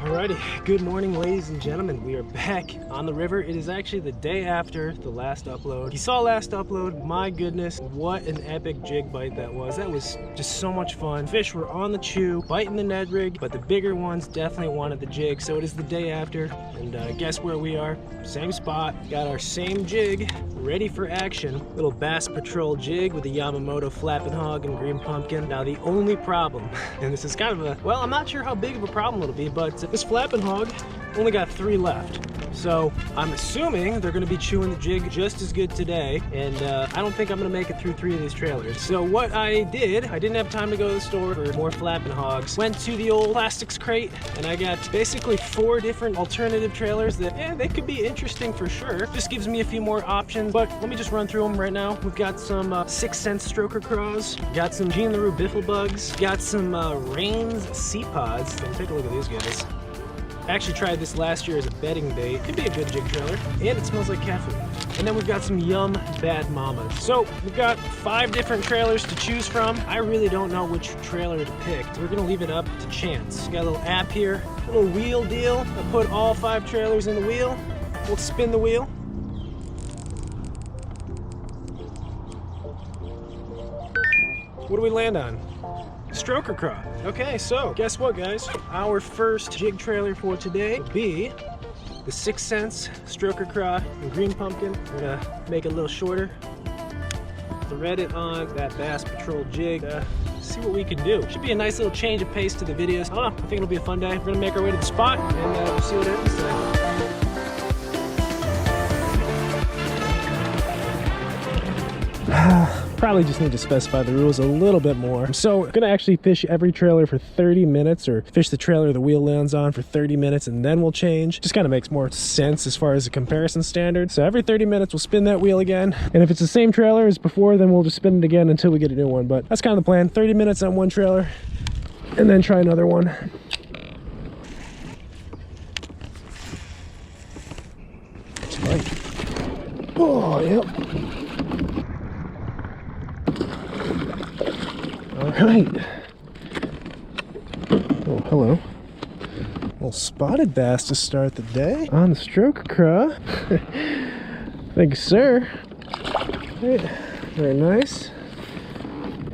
Alrighty, good morning ladies and gentlemen. We are back on the river. It is actually the day after the last upload. You saw last upload, my goodness, what an epic jig bite that was. That was just so much fun. Fish were on the chew, biting the Ned rig, but the bigger ones definitely wanted the jig. So it is the day after, and guess where we are? Same spot. Got our same jig, ready for action. Little Bass Patrol jig with a Yamamoto Flappin Hog and green pumpkin. Now the only problem, and this is kind of a, well, I'm not sure how big of a problem it'll be, but this Flappin Hog only got 3 left. So I'm assuming they're gonna be chewing the jig just as good today, and I don't think I'm gonna make it through 3 of these trailers. So what I did, I didn't have time to go to the store for more Flappin Hogs. Went to the old plastics crate, and I got basically 4 different alternative trailers that, yeah, they could be interesting for sure. Just gives me a few more options, but let me just run through them right now. We've got some 6 cent stroker craws, got some Jean LaRue Biffle Bugs, got some Rains sea pods. Take a look at these guys. I actually tried this last year as a bedding bait. Could be a good jig trailer, and it smells like cat food. And then we've got some Yum Bad Mamas. So we've got 5 different trailers to choose from. I really don't know which trailer to pick. We're gonna leave it up to chance. Got a little app here, a little wheel deal. I put all 5 trailers in the wheel. We'll spin the wheel. What do we land on? Stroker craw. Okay, so guess what, guys? Our first jig trailer for today will be the 6 cents stroker craw and green pumpkin. We're gonna make it a little shorter, thread it on that Bass Patrol jig. See what we can do. Should be a nice little change of pace to the videos. I don't know, I think it'll be a fun day. We're gonna make our way to the spot, and we'll see what it is. Probably just need to specify the rules a little bit more. So I'm gonna actually fish every trailer for 30 minutes, or fish the trailer the wheel lands on for 30 minutes, and then we'll change. Just kind of makes more sense as far as a comparison standard. So every 30 minutes we'll spin that wheel again, and if it's the same trailer as before, then we'll just spin it again until we get a new one. But that's kind of the plan. 30 minutes on one trailer, and then try another one. Oh, yep. All right. Oh, hello. Little spotted bass to start the day on the stroker craw. Thank you, sir. Right. Very nice.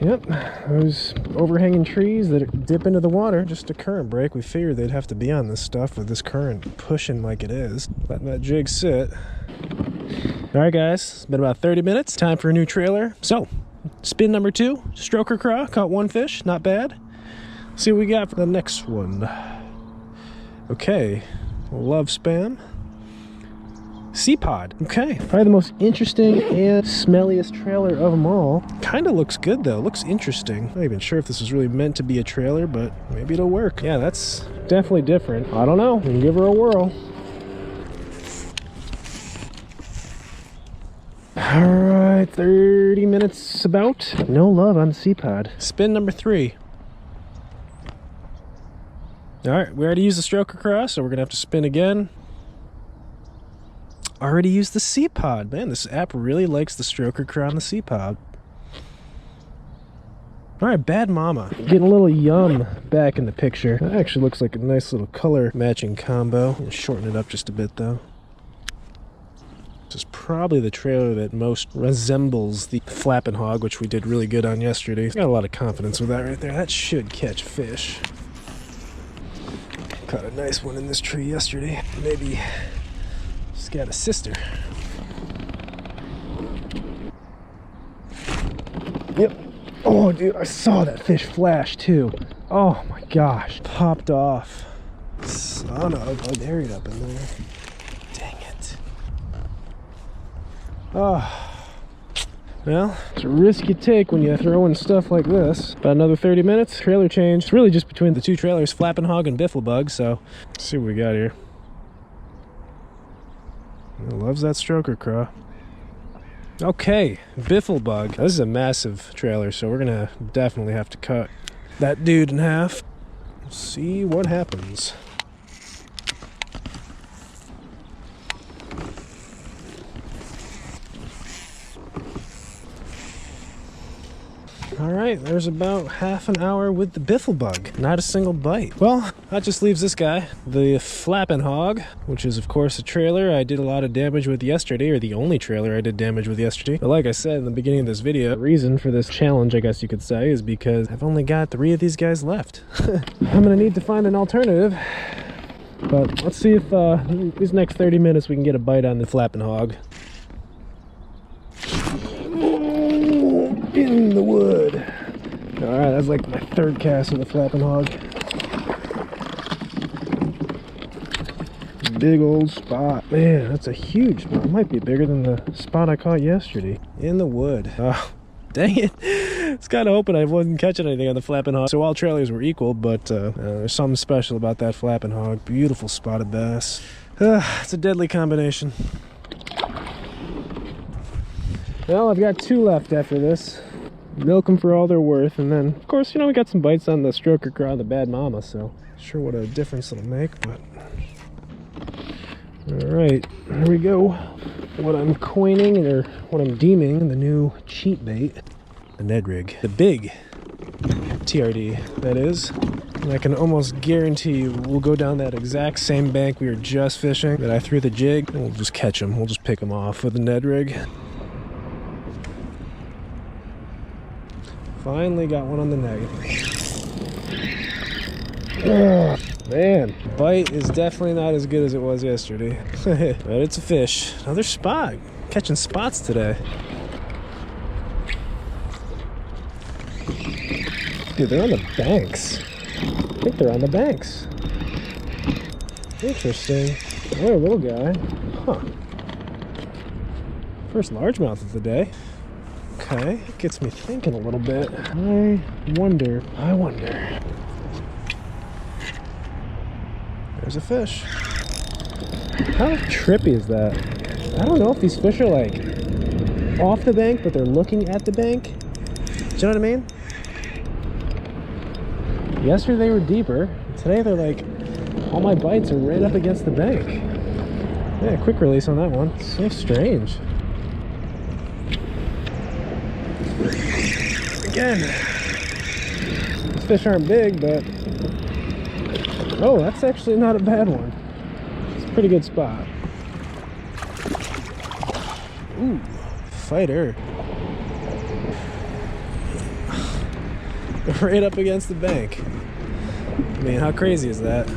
Yep, those overhanging trees that dip into the water, just a current break. We figured they'd have to be on this stuff with this current pushing like it is. Letting that jig sit. All right, guys, it's been about 30 minutes. Time for a new trailer. So, spin number 2, stroker craw, caught 1 fish, not bad. See what we got for the next one. Okay, love spam. Sea pod. Okay, probably the most interesting and smelliest trailer of them all. Kind of looks good though, looks interesting. Not even sure if this was really meant to be a trailer, but maybe it'll work. Yeah, that's definitely different. I don't know, we can give her a whirl. All right, 30 minutes about. No love on the sea pod. Spin number 3. All right, we already used the stroker craw, so we're gonna have to spin again. Already used the sea pod. Man, this app really likes the stroker craw and the sea pod. All right, Bad Mama. Getting a little Yum back in the picture. That actually looks like a nice little color matching combo. I'll shorten it up just a bit though. This is probably the trailer that most resembles the Flappin Hog, which we did really good on yesterday. Got a lot of confidence with that right there. That should catch fish. Caught a nice one in this tree yesterday. Maybe she's got a sister. Yep. Oh, dude, I saw that fish flash too. Oh my gosh. Popped off. Son of a buried up in there. Dang it. Oh. Well, it's a risk you take when you throw in stuff like this. About another 30 minutes, trailer change. It's really just between the 2 trailers, Flappin Hog and Biffle Bug, so let's see what we got here. Loves that stroker craw. Okay, Biffle Bug. This is a massive trailer, so we're gonna definitely have to cut that dude in half. See what happens. All right, there's about half an hour with the Biffle Bug. Not a single bite. Well, that just leaves this guy, the Flappin Hog, which is of course a trailer I did a lot of damage with yesterday, or the only trailer I did damage with yesterday. But like I said in the beginning of this video, the reason for this challenge, I guess you could say, is because I've only got 3 of these guys left. I'm gonna need to find an alternative. But let's see if these next 30 minutes we can get a bite on the Flappin Hog. In the wood. Alright, that's like my 3rd cast of the Flappin Hog. Big old spot. Man, that's a huge spot. It might be bigger than the spot I caught yesterday. In the wood. Oh, dang it. It's kind of hoping I wasn't catching anything on the Flappin Hog. So all trailers were equal, but there's something special about that Flappin Hog. Beautiful spotted bass. It's a deadly combination. Well, I've got 2 left after this. Milk them for all they're worth, and then, of course, you know, we got some bites on the stroker craw, the bad mama, so not sure what a difference it'll make, but... Alright, here we go. What I'm coining, or what I'm deeming, the new cheat bait. The Ned rig. The big TRD, that is. And I can almost guarantee you we'll go down that exact same bank we were just fishing, that I threw the jig, and we'll just catch them. We'll just pick them off with the Ned rig. Finally got one on the neg. Oh, man, bite is definitely not as good as it was yesterday. But it's a fish. Another spot. Catching spots today. Dude, they're on the banks. I think they're on the banks. Interesting. Another little guy. Huh. First largemouth of the day. Okay, it gets me thinking a little bit. I wonder. There's a fish. How trippy is that? I don't know if these fish are like off the bank, but they're looking at the bank. Do you know what I mean? Yesterday they were deeper. Today they're like, all my bites are right up against the bank. Yeah, quick release on that one. So strange. Again, these fish aren't big, but oh, that's actually not a bad one. It's a pretty good spot. Ooh, fighter. Right up against the bank. I mean, how crazy is that?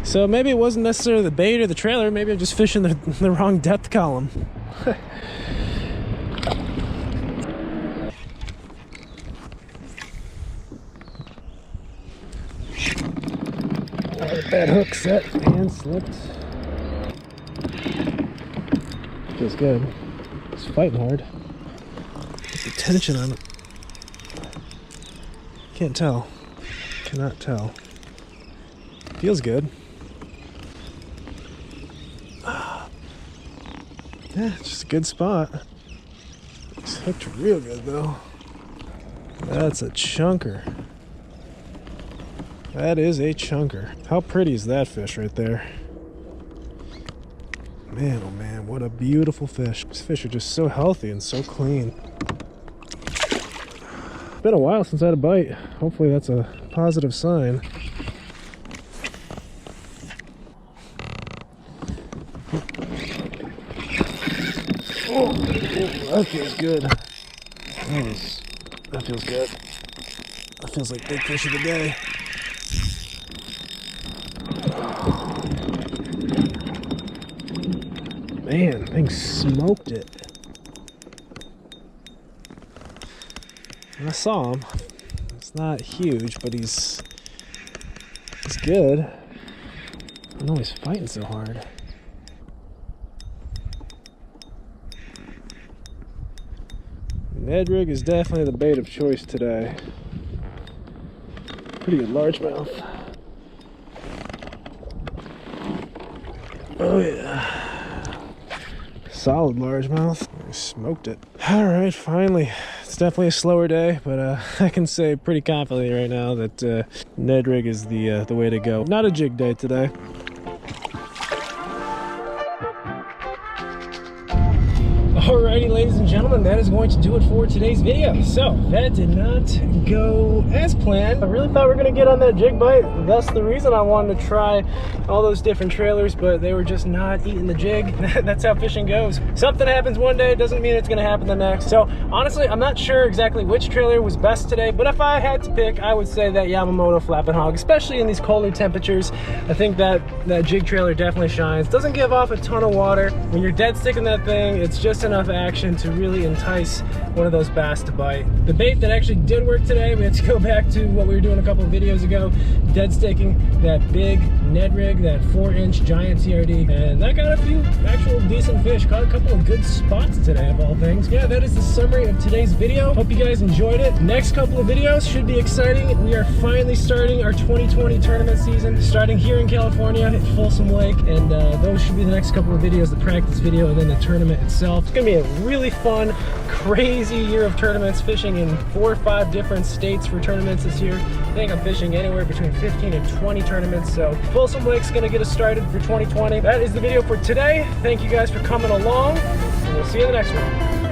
So maybe it wasn't necessarily the bait or the trailer. Maybe I'm just fishing the wrong depth column. Bad hook set and slipped. Feels good. It's fighting hard. Get the tension on it. Can't tell. Cannot tell. Feels good. Yeah, just a good spot. It's hooked real good though. That's a chunker. That is a chunker. How pretty is that fish right there? Man, oh man, what a beautiful fish. These fish are just so healthy and so clean. It's been a while since I had a bite. Hopefully that's a positive sign. Oh, that feels good. That feels good. That feels like big fish of the day. Man, thing smoked it. I saw him. It's not huge, but he's good. I don't know he's fighting so hard. Ned rig is definitely the bait of choice today. Pretty good largemouth. Oh yeah. Solid largemouth. I smoked it. Alright, finally. It's definitely a slower day, but I can say pretty confidently right now that Ned rig is the way to go. Not a jig day today. Alrighty, ladies and gentlemen, that that is going to do it for today's video. So that did not go as planned. I really thought we were gonna get on that jig bite. That's the reason I wanted to try all those different trailers, but they were just not eating the jig. That's how fishing goes. Something happens one day, doesn't mean it's gonna happen the next. So honestly, I'm not sure exactly which trailer was best today, but if I had to pick, I would say that Yamamoto Flappin Hog, especially in these colder temperatures. I think that jig trailer definitely shines. Doesn't give off a ton of water. When you're dead sticking that thing, it's just enough action to really entice one of those bass to bite. The bait that actually did work today, we had to go back to what we were doing a couple of videos ago, dead sticking that big Ned rig, that 4-inch giant TRD, and that got a few actual decent fish. Caught a couple of good spots today, of all things. Yeah, that is the summary of today's video. Hope you guys enjoyed it. Next couple of videos should be exciting. We are finally starting our 2020 tournament season, starting here in California at Folsom Lake, and those should be the next couple of videos, the practice video and then the tournament itself. It's gonna be a really fun, crazy year of tournaments, fishing in 4 or 5 different states for tournaments this year. I think I'm fishing anywhere between 15 and 20 tournaments, so Folsom Lake's gonna get us started for 2020. That is the video for today. Thank you guys for coming along, and we'll see you in the next one.